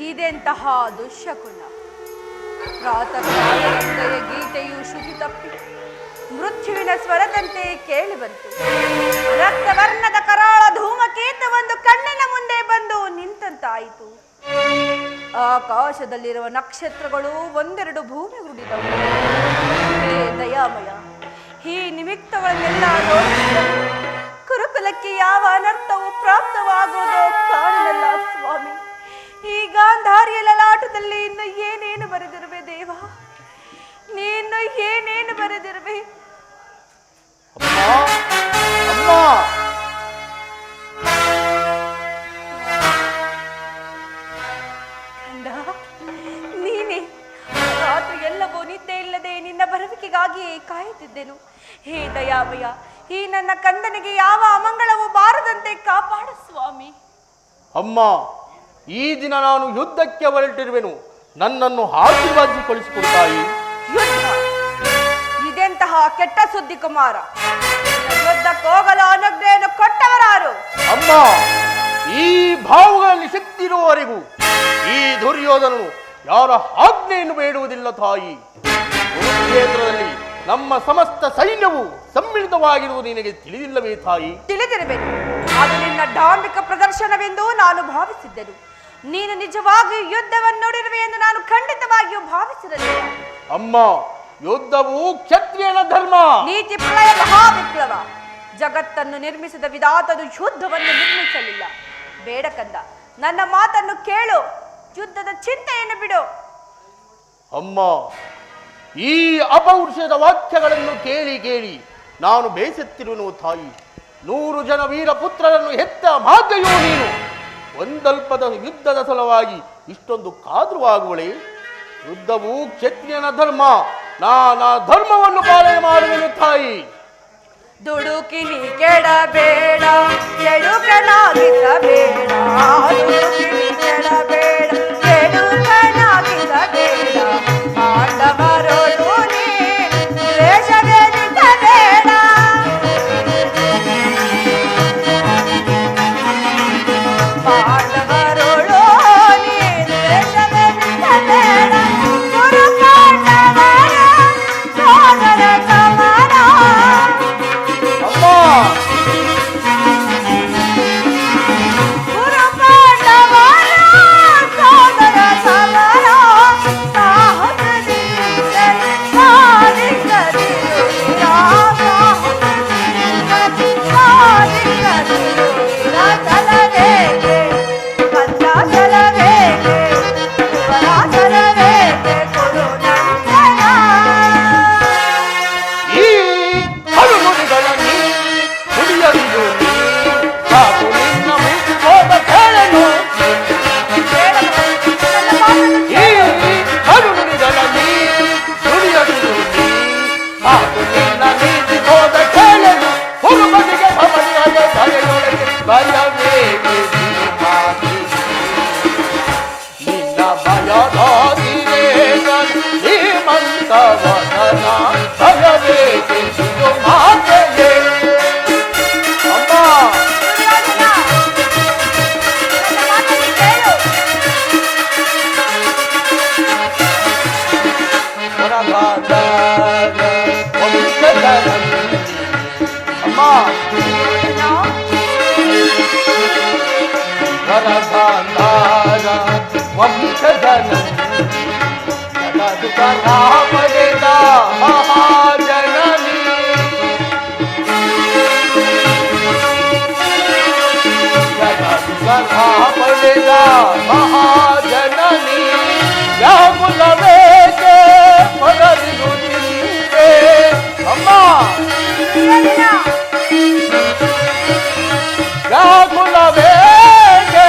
ಇದೆಂತಹ ದುಶ್ಶಕುನ. ಪ್ರಾತಃಕಾಲದಂತೆಯೇ ಗೀತೆಯು ಶ್ರುತಿ ತಪ್ಪಿ ಮೃತ್ಯುವಿನ ಸ್ವರದಂತೆ ಕೇಳಿ ಬಂತು. ರಕ್ತವರ್ಣದ ಕರಾಳ ಧೂಮಕೇತ ಒಂದು ಕಣ್ಣಿನ ಮುಂದೆ ಬಂದು ನಿಂತಂತಾಯಿತು. ಆಕಾಶದಲ್ಲಿರುವ ನಕ್ಷತ್ರಗಳು ಒಂದೆರಡು ಭೂಮಿ ಉರುಳಿದವು. ಹೇ ದಯಾಮಯ, ಈ ನಿಮಿತ್ತಗಳನ್ನೆಲ್ಲ ನೋಡಿದ್ದರು. ಕುರುಕುಲಕ್ಕೆ ಯಾವ ಅನರ್ಥವು ಪ್ರಾಪ್ತವಾಗುವುದೋ ಕಾಣಲ್ಲ ಸ್ವಾಮಿ. ಈ ಗಾಂಧಾರಿಯ ಲಲಾಟದಲ್ಲಿ ಇನ್ನು ಏನೇನು ಬರೆದಿರುವೆ ದೇವ, ನೀನು ಏನೇನು ಬರೆದಿರುವೆ? ಕಂದ, ನೀನೇ. ರಾತ್ರಿ ಎಲ್ಲವೂ ನಿದ್ದೆ ಇಲ್ಲದೆ ನಿನ್ನ ಬರುವಿಕೆಗಾಗಿ ಕಾಯುತ್ತಿದ್ದೆನು. ಹೇ ದಯಾಮಯ, ಈ ನನ್ನ ಕಂದನಿಗೆ ಯಾವ ಅಮಂಗಳವೂ ಬಾರದಂತೆ ಕಾಪಾಡು ಸ್ವಾಮಿ. ಅಮ್ಮ, ಈ ದಿನ ನಾನು ಯುದ್ಧಕ್ಕೆ ಹೊರಟಿರುವೆನು, ನನ್ನನ್ನು ಆಶೀರ್ವಾದಿಸಿಕೊಳಿಸಿಕೊಡ್ತಾಯಿ. ಯುದ್ಧ? ಇದೆಂತಹ ಕೆಟ್ಟ ಸುದ್ದಿ ಕುಮಾರ. ಯುದ್ಧಕ್ಕೋಗಲು ಅನುಜ್ಞೆಯನ್ನು ಕೊಟ್ಟವರಾರು? ಅಮ್ಮ, ಈ ಭಾವಗಳಲ್ಲಿ ಶಕ್ತಿ ಇರುವವರೆಗೂ ಈ ದುರ್ಯೋಧನನು ಯಾರ ಆಜ್ಞೆಯನ್ನು ಬೇಡುವುದಿಲ್ಲ ತಾಯಿ. ಕುರುಕ್ಷೇತ್ರದಲ್ಲಿ ನಮ್ಮ ಸಮಸ್ತ ಸೈನ್ಯವು ಸಮ್ಮಿಳಿತವಾಗಿರುವುದು ನಿನಗೆ ತಿಳಿದಿಲ್ಲವೇ ತಾಯಿ? ತಿಳಿದಿರಬೇಕು. ಅದು ನಿನ್ನ ಡಾಂಬಿಕ ಪ್ರದರ್ಶನವೆಂದು ನಾನು ಭಾವಿಸಿದ್ದೆನು. ನೀನು ನಿಜವಾಗಿಯೂ ಯುದ್ಧವನ್ನು ನೋಡಿರುವೆ ಎಂದು ನಾನು ಖಂಡಿತವಾಗಿಯೂ ಭಾವಿಸಿರಲಿಲ್ಲ. ಅಮ್ಮ, ಯುದ್ಧವು ಕ್ಷತ್ರಿಯನ ಧರ್ಮ. ನೀತಿ ಪ್ರಳಯ ಮಹಾವಿಪ್ಲವ. ಜಗತ್ತನ್ನು ನಿರ್ಮಿಸಿದ ವಿಧಾತನು ಯುದ್ಧವನ್ನು ನಿರ್ಮಿಸಲಿಲ್ಲ. ಬೇಡ ಕಂದ, ನನ್ನ ಮಾತನ್ನು ಕೇಳು. ಯುದ್ಧದ ಚಿಂತೆಯನ್ನು ಬಿಡು. ಅಮ್ಮ, ಈ ಅಪೌರುಷದ ವಾಕ್ಯಗಳನ್ನು ಕೇಳಿ ಕೇಳಿ ನಾನು ಬೇಸತ್ತಿರುವನು ತಾಯಿ. 100 ಜನ ವೀರ ಪುತ್ರರನ್ನು ಹೆತ್ತ ಭಾಗ್ಯಯೋ ನೀನು. ಒಂದಲ್ಪದ ಯುದ್ಧದ ಸಲುವಾಗಿ ಇಷ್ಟೊಂದು ಕಾದ್ರುವಾಗುವಳೆ? ಯುದ್ಧವು ಕ್ಷತ್ರಿಯನ ಧರ್ಮ. ನಾನಾ ಧರ್ಮವನ್ನು ಪಾಲನೆ ಮಾಡುವೆನು ತಾಯಿ. ದುಡುಕಿನಿ ಕೆಡಬೇಡ, ಎಡುಕನಾಗಿಸಬೇಡ. ದುಡುಕಿನಿ ಕೆಡಬೇಡ, ಎಡುಕನಾಗಿಸಬೇಡ. ಪಾಂಡವರೊಳು ದ್ವೇಷವೆನಿಸಬೇಡ. ಪಾಂಡವರೊಳು ದ್ವೇಷವೆನಿಸಬೇಡ. ಗುರು ಪಾಂಡವರ ಸೋದರ ಸಮರ. ಗುರು ಪಾಂಡವರ ಸೋದರ ಸಮರ. ಸಾಹಸದಿಂದ ಸಾಧಿಸದಿರುವಿರ, ಸಾಹಸದಿಂದ ಸಾಧಿಸದಿರುವಿರ. ಛಲವೇಕೆ ಕಂದ, ಛಲವೇಕೆ ಇವರ ಛಲವೇಕೆ ಕೊಡು ನಂದನ. ಈ ಹರುನುಡಿಗಳಲ್ಲಿ ನುಡಿಯಲಿಯು ನೀ, ಸಾಕು ನಿನ್ನ ಮುಗಿಸೋದ ಕೇಳಲು. ಈ ಹರುನುಡಿಗಳಲ್ಲಿ ನುಡಿಯಲಿಯು ನೀ, ಸಾಕು ನಿನ್ನ ನೀತಿಸೋದ ಕೇಳಲು. ಹುಡುಗನಿಗೆ ಭವನಿಯಾದ ತಲೆಯೊಳಗೆ ಭಯವೇಕೆ ಮಾತಿ. ನಿನ್ನ ಭಯದಾದಿರೇ ಶ್ರೀಮಂತವದನ, ಭಯವೇಕೆ ಮಾತೆಯೇ. ಅಮ್ಮ, ಹೊರಬಾರದ ವಂಶಜನಂದಿ. ಅಮ್ಮ, ಹೊರಬಾರದ ವಂಶಜನಂದಿ. ಜಗದುಗ ಪಡೆದ ಮಹಾಜನನಿ. ಜಗದುಗ ಪಡೆದ ಮಹಾಜನನಿ. ವ್ಯಾಕುಲವೇಕೆ ಹೊರದಿರುವುದಿದೆ. ಅಮ್ಮ, ವ್ಯಾಕುಲವೇಕೆ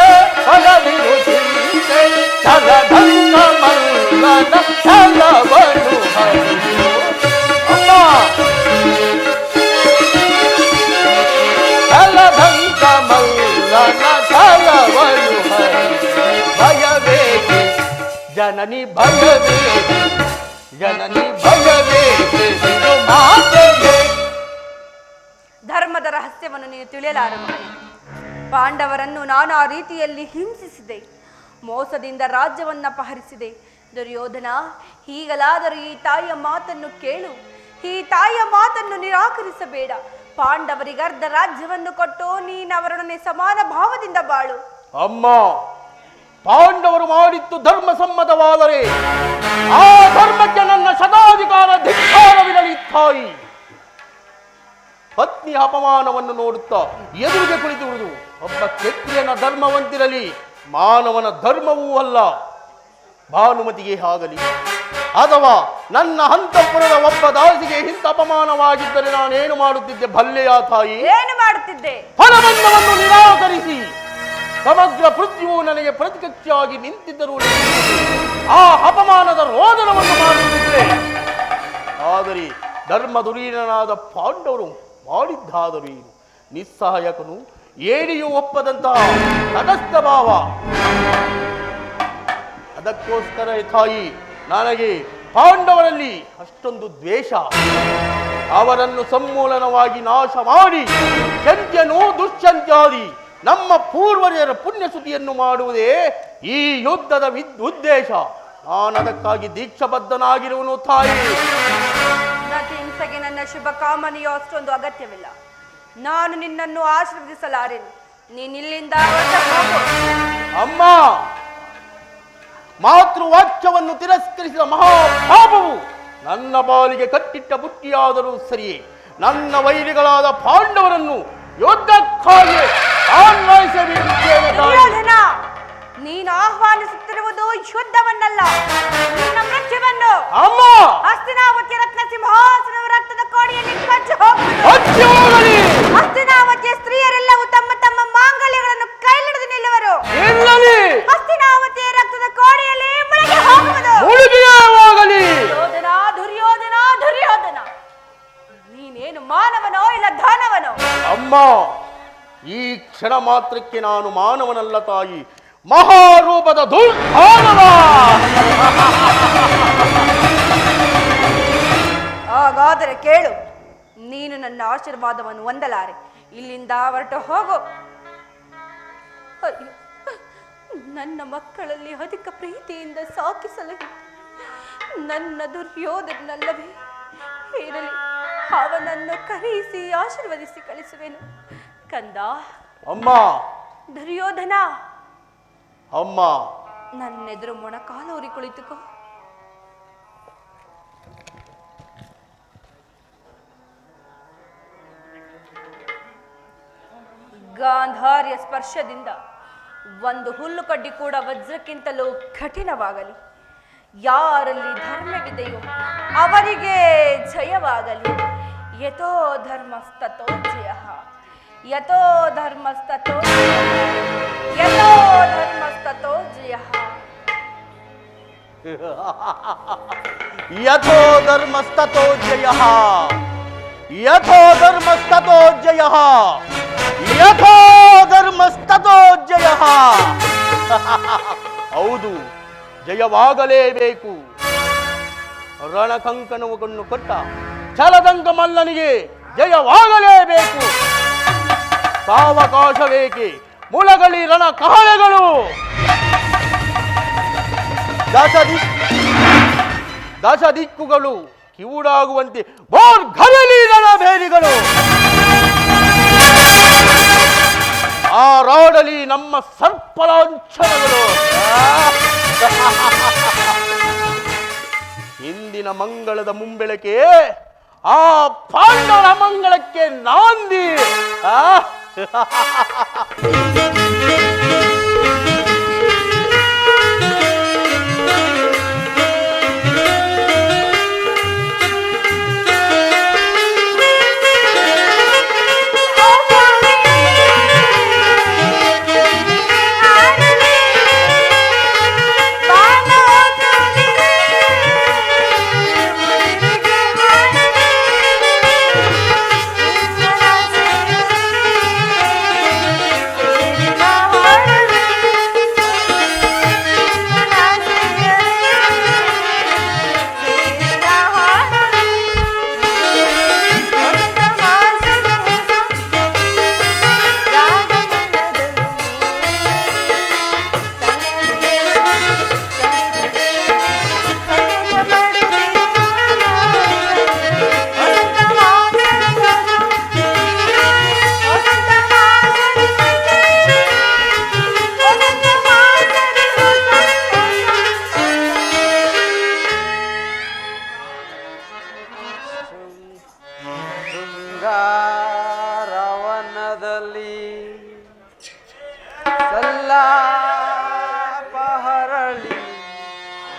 ಹೊರದಿರುವುದಿದೆ. ಛಲದಂಗ ಮಲ್ಲನ ಛಲವನ್ನು ಹರಿಯು. ಅಮ್ಮ, ಛಲದಂಗ ಮಲ್ಲನ ಛಲವನ್ನು ಹರಿಯು. ಭಯವೇಕೆ ಜನನಿ, ಭಯವೇಕೆ ಜನನಿ, ಭಯವೇಕೆ ಮಾತೆಯೇ. ಧರ್ಮದ ರಹಸ್ಯವನ್ನು ನೀನು ತಿಳಿಯಲಾರ. ಪಾಂಡವರನ್ನು ನಾನಾ ರೀತಿಯಲ್ಲಿ ಹಿಂಸಿಸಿದೆ. ಮೋಸದಿಂದ ರಾಜ್ಯವನ್ನ ಅಪಹರಿಸಿದೆ. ದುರ್ಯೋಧನ, ಹೀಗಲಾದರೂ ಈ ತಾಯಿಯ ಮಾತನ್ನು ಕೇಳು. ಈ ತಾಯಿಯ ಮಾತನ್ನು ನಿರಾಕರಿಸಬೇಡ. ಪಾಂಡವರಿಗೆ ಅರ್ಧ ರಾಜ್ಯವನ್ನು ಕೊಟ್ಟು ನೀನವರೊಡನೆ ಸಮಾನ ಭಾವದಿಂದ ಬಾಳು. ಅಮ್ಮ, ಪಾಂಡವರು ಮಾಡಿದ್ದು ಧರ್ಮ ಸಮ್ಮತವಾದರೆ ಆ ಧರ್ಮಕ್ಕೆ ನನ್ನ ಶತಾಧಿಕಾರ ಧಿಕ್ಕಾರವಿರಲಿ. ತಾಯಿ ಪತ್ನಿ ಅಪಮಾನವನ್ನು ನೋಡುತ್ತಾ ಎದುರಿಗೆ ಕುಳಿತಿರುವುದು ಒಬ್ಬ ಕ್ಷತ್ರಿಯನ ಧರ್ಮವಂತಿರಲಿ, ಮಾನವನ ಧರ್ಮವೂ ಅಲ್ಲ. ಭಾನುಮತಿಗೆ ಆಗಲಿ ಅಥವಾ ನನ್ನ ಅಂತಃಪುರದ ಒಬ್ಬ ದಾಸಿಗೆ ಇಂಥ ಅಪಮಾನವಾಗಿದ್ದರೆ ನಾನೇನು ಮಾಡುತ್ತಿದ್ದೆ ಬಲ್ಲೆಯ ತಾಯಿ? ಏನು ಮಾಡುತ್ತಿದ್ದೆ? ಫಲಬಂಧವನ್ನು ನಿರಾಕರಿಸಿ ಸಮಗ್ರ ಪೃಥ್ವಿಯು ನನಗೆ ಪ್ರತಿಕಕ್ಷೆಯಾಗಿ ನಿಂತಿದ್ದರೂ ಆ ಅಪಮಾನದ ರೋದನವನ್ನು ಮಾಡುತ್ತಿದ್ದೆ. ಆದರೆ ಧರ್ಮ ದುರೀಣನಾದ ಪಾಂಡವರು ಮಾಡಿದ್ದಾದರೂ ಏನು? ನಿಸ್ಸಹಾಯಕನು, ಏಡಿಯೂ ಒಪ್ಪದಂತಹ ತಟಸ್ಥ ಭಾವ. ಅದಕ್ಕೋಸ್ಕರ ತಾಯಿ ನನಗೆ ಪಾಂಡವರಲ್ಲಿ ಅಷ್ಟೊಂದು ದ್ವೇಷ. ಅವರನ್ನು ಸಮೂಲನವಾಗಿ ನಾಶ ಮಾಡಿ ಚಂದ್ಯನು ದುಶ್ಚಂತ್ಯಾದಿ ನಮ್ಮ ಪೂರ್ವಜರ ಪುಣ್ಯಸುತಿಯನ್ನು ಮಾಡುವುದೇ ಈ ಯುದ್ಧದ ಉದ್ದೇಶ. ನಾನು ಅದಕ್ಕಾಗಿ ದೀಕ್ಷಾಬದ್ಧನಾಗಿರುವನು ತಾಯಿ. ಹಿಂಸೆಗೆ ನನ್ನ ಶುಭ ಕಾಮನೆಯು ಅಷ್ಟೊಂದು ಅಗತ್ಯವಿಲ್ಲ. ನಾನು ನಿನ್ನನ್ನು ಆಶೀರ್ವದಿಸಲಾರೆನು. ನೀನಿಲ್ಲಿಂದ ಅಮ್ಮ, ಮಾತೃವಾಕ್ಯವನ್ನು ತಿರಸ್ಕರಿಸಿದ ಮಹಾಪಾಪವು ನನ್ನ ಬಾಲಿಗೆ ಕಟ್ಟಿಟ್ಟ ಬುಟ್ಟಿಯಾದರೂ ಸರಿಯೇ ನನ್ನ ವೈರಿಗಳಾದ ಪಾಂಡವರನ್ನು ಯುದ್ಧಕ್ಕಾಗಿ ನೀನು ಆಹ್ವಾನಿಸುತ್ತಿರುವುದು ಯುದ್ಧವನ್ನಲ್ಲ, ನಿನ್ನ ಮೃತ್ಯುವನ್ನು. ಅಮ್ಮ, ಹಸ್ತಿನಾವತಿಯ ರತ್ನ ಸಿಂಹಾಸನವು ರಕ್ತದ ಕೋಡಿಯಲ್ಲಿ ಕಚ್ಚಿ ಹೋಗಲಿ. ಹಸ್ತಿನಾವತಿಯ ಸ್ತ್ರೀಯರೆಲ್ಲವೂ ತಮ್ಮ ತಮ್ಮ ಮಾಂಗಲ್ಯಗಳನ್ನು ಕೈಲಿಡಿದು ನಿಲ್ಲುವರು. ಹಸ್ತಿನಾವತಿಯ ರಕ್ತದ ಕೋಡಿಯಲ್ಲಿ ಮುಳುಗಿ ಹೋಗುವುದು. ದುರ್ಯೋಧನ, ದುರ್ಯೋಧನ, ದುರ್ಯೋಧನ, ನೀನೇನು ಮಾನವನೋ ಇಲ್ಲ ದಾನವನೋ? ಅಮ್ಮ, ಈ ಕ್ಷಣ ಮಾತ್ರಕ್ಕೆ ನಾನು ಮಾನವನಲ್ಲ ತಾಯಿ, ಮಹಾರೂಪದ ದುರ್ಧಾನವ. ಹಾಗಾದರೆ ಕೇಳು, ನೀನು ನನ್ನ ಆಶೀರ್ವಾದವನ್ನು ಹೊಂದಲಾರೆ. ಇಲ್ಲಿಂದ ಹೊರಟು ಹೋಗು. ಅಯ್ಯೋ, ನನ್ನ ಮಕ್ಕಳಲ್ಲಿ ಅಧಿಕ ಪ್ರೀತಿಯಿಂದ ಸಾಕಿಸಲು ನನ್ನ ದುರ್ಯೋಧನಲ್ಲವೇ ಇರಲಿ, ಅವನನ್ನು ಕರೆಯಿಸಿ ಆಶೀರ್ವದಿಸಿ ಕಳಿಸುವೆನು. ಕಂದ. ಅಮ್ಮ. ದುರ್ಯೋಧನ. ಅಮ್ಮ. ನನ್ನೆದುರು ಮೊಣಕಾಲೂರಿ ಕುಳಿತುಕೋ. ಗಾಂಧಾರ್ಯ ಸ್ಪರ್ಶದಿಂದ ಒಂದು ಹುಲ್ಲು ಕಡ್ಡಿ ಕೂಡ ವಜ್ರಕ್ಕಿಂತಲೂ ಕಠಿಣವಾಗಲಿ. ಯಾರಲ್ಲಿ ಧರ್ಮವಿದೆಯೋ ಅವರಿಗೆ ಜಯವಾಗಲಿ. ಯಥೋ ಧರ್ಮಸ್ತತೋ ಜಯ, ಯಥೋ ಧರ್ಮಸ್ತತೋ ಯಥೋ ಧರ್ಮಸ್ತತೋ ಜಯ. ಯಥೋ ಧರ್ಮಸ್ತತೋ ಜಯ, ಯಥೋ ಧರ್ಮಸ್ತತೋ ಜಯ, ಯಥೋ ಧರ್ಮಸ್ತತೋ ಜಯ. ಹೌದು, ಜಯವಾಗಲೇಬೇಕು. ರಣಕಂಕಣವನ್ನು ಕೊಟ್ಟ ಛಲದಂಗ ಮಲ್ಲನಿಗೆ ಜಯವಾಗಲೇಬೇಕು. ಸಾವಕಾಶವೇಕೆ, ಮುಳಗಳಿ ರಣ ಕಹಳೆಗಳು. ದಶ ದಿಕ್ಕುಗಳು ಕಿವುಡಾಗುವಂತೆ ಬೋರ್ಘರಲಿ ರಣಭೇರಿಗಳು. ಆ ರಾಡಲಿ ನಮ್ಮ ಸರ್ಪಲಾಂಛನಗಳು. ಇಂದಿನ ಮಂಗಳದ ಮುಂಬೆಳಕೆ ಆ ಪಾಂಡವರ ಮಂಗಳಕ್ಕೆ ನಾಂದಿ. ಆ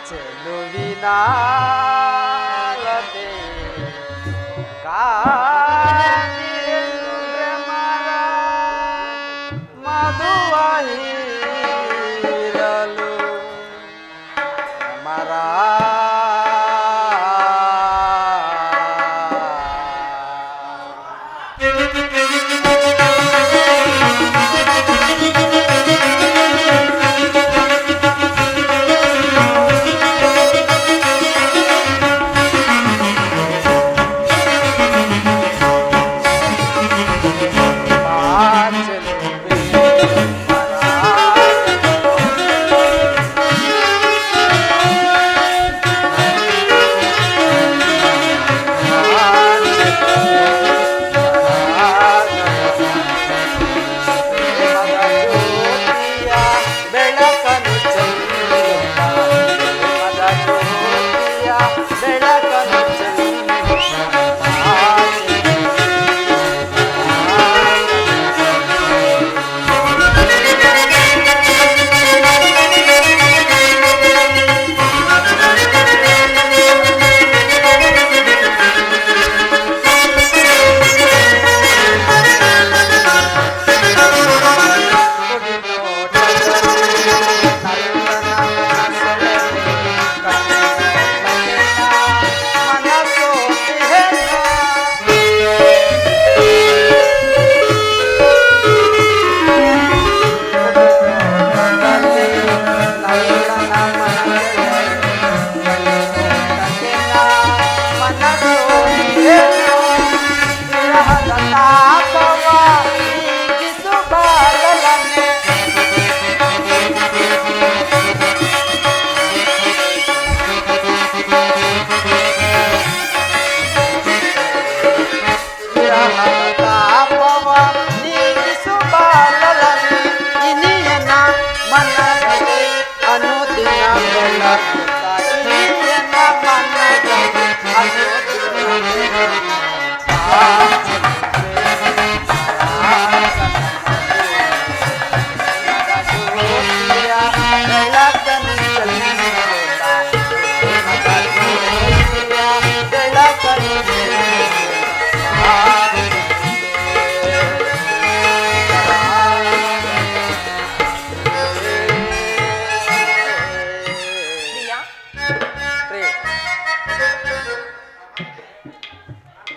ಚೆಲುವಿನಾಲತೆ ಕಾದಿರೆನು ಭ್ರಮರ ಮಧುವಹಿರಲು ಭ್ರಮರ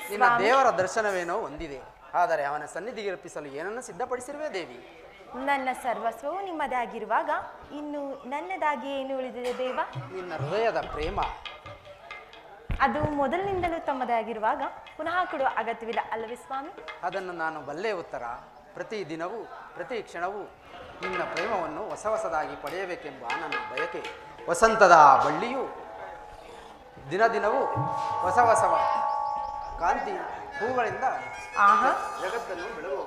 ನಿನ್ನ ದೇವರ ದರ್ಶನವೇನೋ ಹೊಂದಿದೆ, ಆದರೆ ಅವನ ಸನ್ನಿಧಿಗೆ ಅರ್ಪಿಸಲು ಏನನ್ನು ಸಿದ್ಧಪಡಿಸಿರುವೆ ದೇವಿ? ನನ್ನ ಸರ್ವಸ್ವವು ನಿಮ್ಮದೇ ಆಗಿರುವಾಗ ಇನ್ನು ನನ್ನದಾಗಿ ಏನು ಉಳಿದಿದೆ ದೇವ? ನಿನ್ನ ಹೃದಯದ ಪ್ರೇಮ. ಅದು ಮೊದಲಿನಿಂದಲೂ ತಮ್ಮದೇ ಆಗಿರುವಾಗ ಪುನಃ ಕೊಡುವ ಅಗತ್ಯವಿಲ್ಲ ಅಲ್ಲವೇ ಸ್ವಾಮಿ? ಅದನ್ನು ನಾನು ಬಲ್ಲೆ ಉತ್ತರ. ಪ್ರತಿ ದಿನವೂ ಪ್ರತಿ ಕ್ಷಣವೂ ನಿನ್ನ ಪ್ರೇಮವನ್ನು ಹೊಸ ಹೊಸದಾಗಿ ಪಡೆಯಬೇಕೆಂಬ ನನ್ನ ಬಯಕೆ. ವಸಂತದ ಬಳ್ಳಿಯು ದಿನ ದಿನವೂ ಹೊಸ ಹೊಸ ಕಾಂತಿ ಹೂಗಳಿಂದ ಜಗತ್ತನ್ನು ಬೆಳಗುವ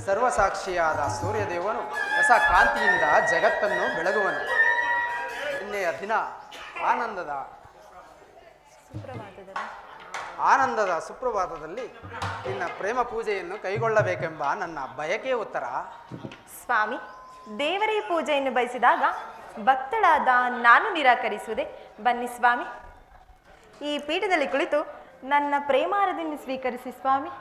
ಸರ್ವಸಾಕ್ಷಿಯಾದ ಸೂರ್ಯದೇವನು ಹೊಸ ಕಾಂತಿಯಿಂದ ಜಗತ್ತನ್ನು ಬೆಳಗುವನು. ನಿನ್ನೆಯ ದಿನ ಆನಂದದ ಸುಪ್ರಭಾತದಲ್ಲಿ ನಿನ್ನ ಪ್ರೇಮ ಪೂಜೆಯನ್ನು ಕೈಗೊಳ್ಳಬೇಕೆಂಬ ನನ್ನ ಬಯಕೆ ಉತ್ತರ. ಸ್ವಾಮಿ, ದೇವರೇ ಪೂಜೆಯನ್ನು ಬಯಸಿದಾಗ ಭಕ್ತಳಾದ ನಾನು ನಿರಾಕರಿಸುವುದೇ? ಬನ್ನಿ ಸ್ವಾಮಿ, ಈ ಪೀಠದಲ್ಲಿ ಕುಳಿತು ನನ್ನ ಪ್ರೇಮಾರದಿಂದ ಸ್ವೀಕರಿಸಿ ಸ್ವಾಮಿ.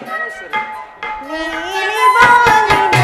ಪ್ರಾಣೇಶ್ವರಿ. ನೀಲಿ ಬಾನಿನ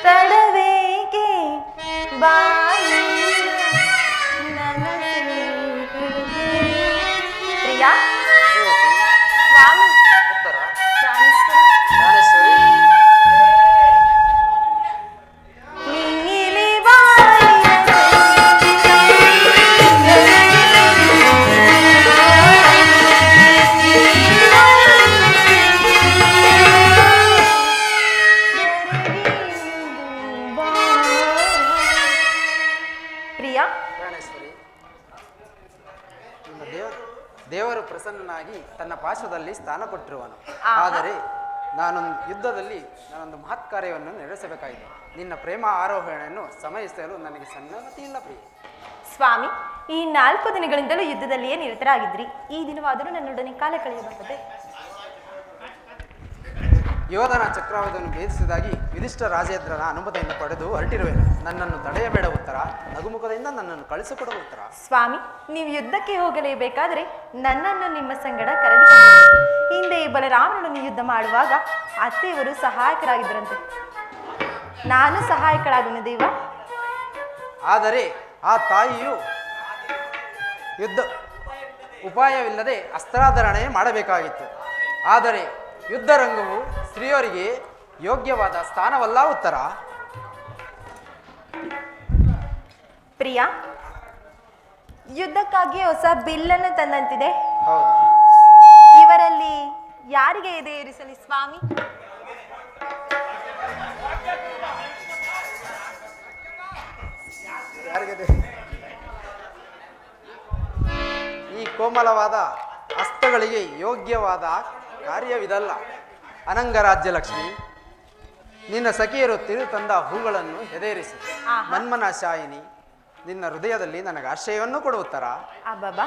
ತಡವೇಗೆ ಬಾಯಿ ಪ್ರಿಯಾ ಸ್ವಾಮಿ ಉತ್ತರ ಪ್ರಾಣೇಶ್ವರ ಪ್ರಾಣೇಶ್ವರಿ. ನೀಲಿ ಬಾಯಿನ ಪ್ರಿಯಾ ಪ್ರಾಣೇಶ್ವರಿ, ನಿಮ್ಮ ದೇವರು ಪ್ರಸನ್ನನಾಗಿ ತನ್ನ ಪಾರ್ಶ್ವದಲ್ಲಿ ಸ್ಥಾನ ಕೊಟ್ಟಿರುವನು. ಆದರೆ ನಾನೊಂದು ಮಹತ್ ಕಾರ್ಯವನ್ನು ನಡೆಸಬೇಕಾಗಿದೆ. ನಿನ್ನ ಪ್ರೇಮ ಆರೋಹಣೆಯನ್ನು ಸಮಯಿಸಲು ನನಗೆ ಸನ್ನದ್ಧತೆ ಇಲ್ಲ ಪ್ರಿಯ. ಸ್ವಾಮಿ, ಈ 4 ದಿನಗಳಿಂದಲೂ ಯುದ್ಧದಲ್ಲಿಯೇ ನಿರತರಾಗಿದ್ರಿ. ಈ ದಿನವಾದರೂ ನನ್ನೊಡನೆ ಕಾಲ ಕಳೆಯಬಾರದೆ. ಯೋಧನ ಚಕ್ರಾವಧಿಯನ್ನು ಭೇದಿಸಿದಾಗಿ ಯುಧಿಷ್ಠ ರಾಜೇಂದ್ರನ ಅನುಮತಿಯನ್ನು ಪಡೆದು ಹೊರಟಿರುವೆನು. ನನ್ನನ್ನು ತಡೆಯಬೇಡ ಉತ್ತರ. ನಗುಮುಖದಿಂದ ನನ್ನನ್ನು ಕಳಿಸಿಕೊಡುವ ಉತ್ತರ. ಸ್ವಾಮಿ, ನೀವು ಯುದ್ಧಕ್ಕೆ ಹೋಗಲೇಬೇಕಾದರೆ ನನ್ನನ್ನು ನಿಮ್ಮ ಸಂಗಡ ಕರೆದುಕೊಂಡು ಹೋಗಿ. ಹಿಂದೆ ಬಲರಾಮನನ್ನು ಯುದ್ಧ ಮಾಡುವಾಗ ಅತ್ತೆಯವರು ಸಹಾಯಕರಾಗಿದ್ದರಂತೆ. ನಾನು ಸಹಾಯಕಳಾಗುವ ದೇವ. ಆದರೆ ಆ ತಾಯಿಯು ಯುದ್ಧ ಉಪಾಯವಿಲ್ಲದೆ ಅಸ್ತ್ರಾಧರಣೆ ಮಾಡಬೇಕಾಗಿತ್ತು. ಆದರೆ ಯುದ್ಧರಂಗವು ಸ್ತ್ರೀಯರಿಗೆ ಯೋಗ್ಯವಾದ ಸ್ಥಾನವಲ್ಲ ಉತ್ತರ. ಪ್ರಿಯಾ, ಯುದ್ಧಕ್ಕಾಗಿ ಹೊಸ ಬಿಲ್ಲನ್ನು ತಂದಂತಿದೆ. ಹೌದು. ಇವರಲ್ಲಿ ಯಾರಿಗೆ ಎದೆ ಏರಿಸಲಿ ಸ್ವಾಮಿ? ಈ ಕೋಮಲವಾದ ಹಸ್ತಗಳಿಗೆ ಯೋಗ್ಯವಾದ ಕಾರ್ಯವಿದಲ್ಲ. ಅನಂಗರಾಜ್ಯ ಲಕ್ಷ್ಮಿ, ನಿನ್ನ ಸಖಿಯರು ತಿರು ತಂದ ಹೂಗಳನ್ನು ಎದೇರಿಸಿ. ಮನ್ಮನ ಶಾಯಿನಿ, ನಿನ್ನ ಹೃದಯದಲ್ಲಿ ನನಗೆ ಆಶ್ರಯವನ್ನು ಕೊಡುತ್ತರ. ಅಬ್ಬಬ್ಬಾ,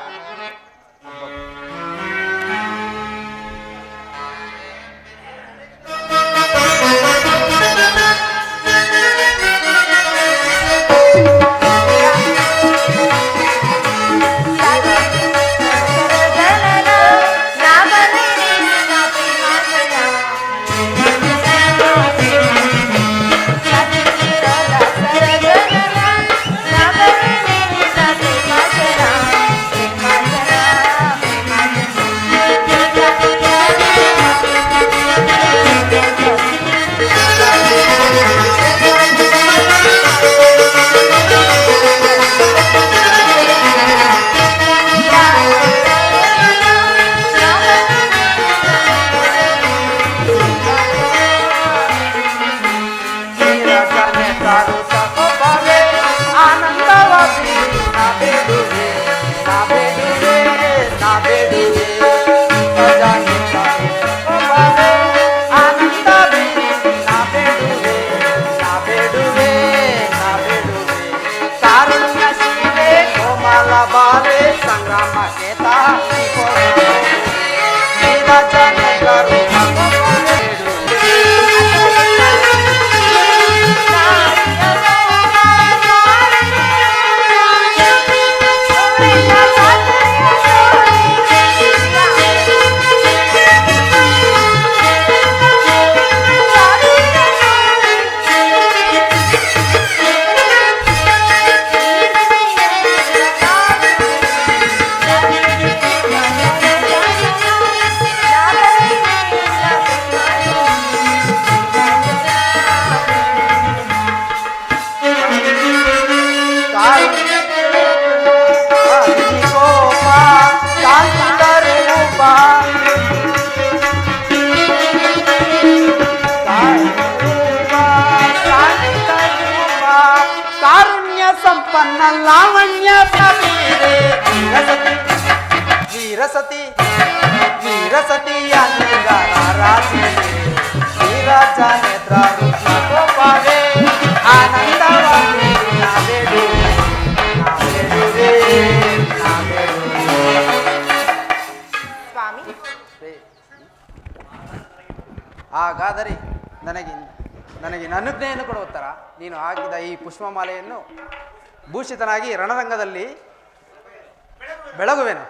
ನನ್ನ ಲಾವಣ್ಯ ಪ್ರವೀರೆ ವೀರಸತಿ ವೀರಸತಿಯ ರಾಜಿ ಶ್ರೀರಾಜ ನೇತ್ರ ಗೋಪಾಲೆ ಆನಂದವಾಗಿ ಸ್ವಾಮಿ, ಹಾಗಾದರೆ ನನಗೆ ಅನುಜ್ಞೆಯನ್ನು ಕೊಡುತ್ತರ ನೀನು ಹಾಕಿದ ಈ ಪುಷ್ಪಮಾಲೆಯನ್ನು ಭೂಷಿತನಾಗಿ ರಣರಂಗದಲ್ಲಿ ಬೆಳಗುವೆನು.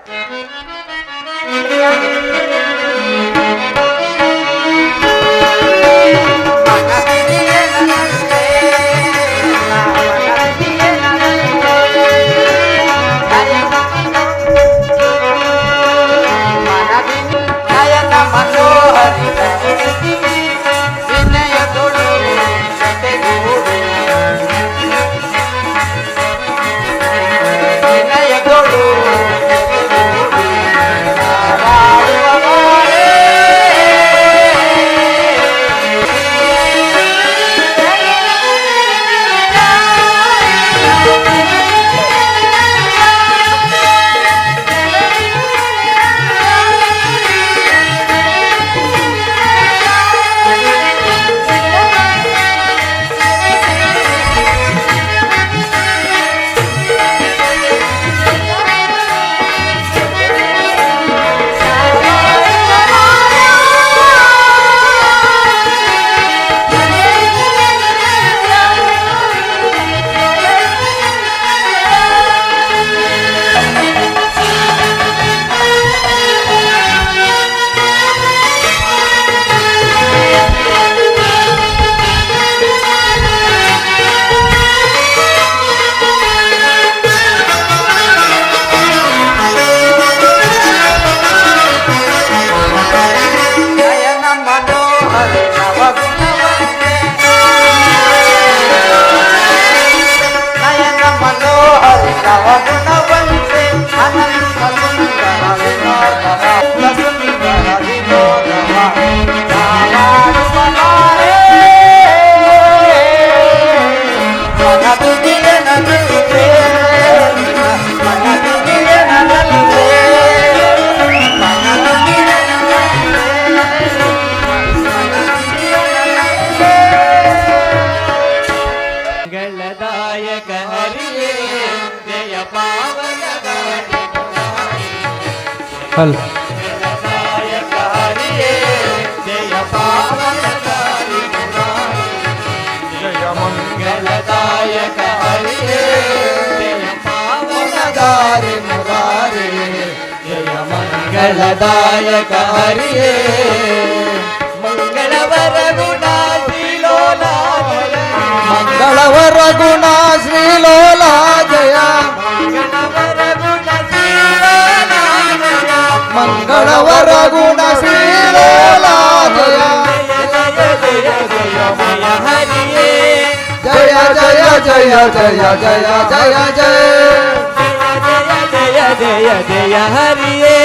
ಹಲ್ ಮಂಗಳದಾಯಕ ಹರಿಯೇ ಜಯ ಪಾವನದಾರಿ ಮುರಾರಿ ಜಯ ಮಂಗಳದಾಯಕ ಹರಿಯೇ ಮಂಗಳವರ ಗುಣ ಶ್ರೀಲೋಲ ಮಂಗಳವರ ಗುಣ ಶ್ರೀಲೋಲ ಜಯ ಮಂಗಳವರ ಗುಣ ಶ್ರೀಲೋಲ ಜಯ ಹರಿಯೇ ಜಯ ಜಯ ಜಯ ಜಯ ಜಯ ಜಯ ಜಯ ಜಯ ಜಯ ಹರಿಯೇ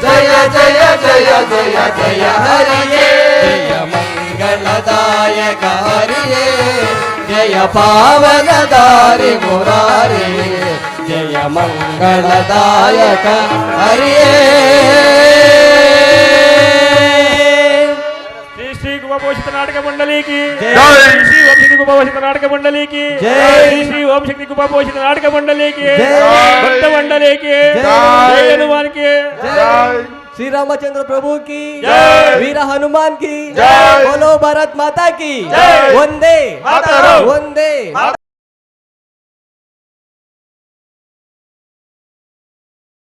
ಜಯ ಜಯ ಜಯ ಜಯ ಜಯ ಹರಿಯೇ ಜಯ ಮಂಗಳದಾಯಕ ಹರಿಯೇ ಜಯ ಪಾವನದಾರಿ ಮುರಾರಿ ಜಯ ಮಂಗಳದಾಯಕ ಹರಿಯೇ ಶ್ರೀ ಗುಬಾಭೂಷಿತ ನಾಟಕ ಮಂಡಳಿ की जय। श्री ओम शक्ति गुबाभूषित नाटक मंडली की जय। श्री ओम शक्ति गुबाभूषित नाटक मंडली की जय। भक्त मंडली की जय। जय हनुमान की श्री रामचंद्र प्रभु की जय। वीर हनुमान की जय। बोलो भारत माता की जय। वंदे मातरम। वंदे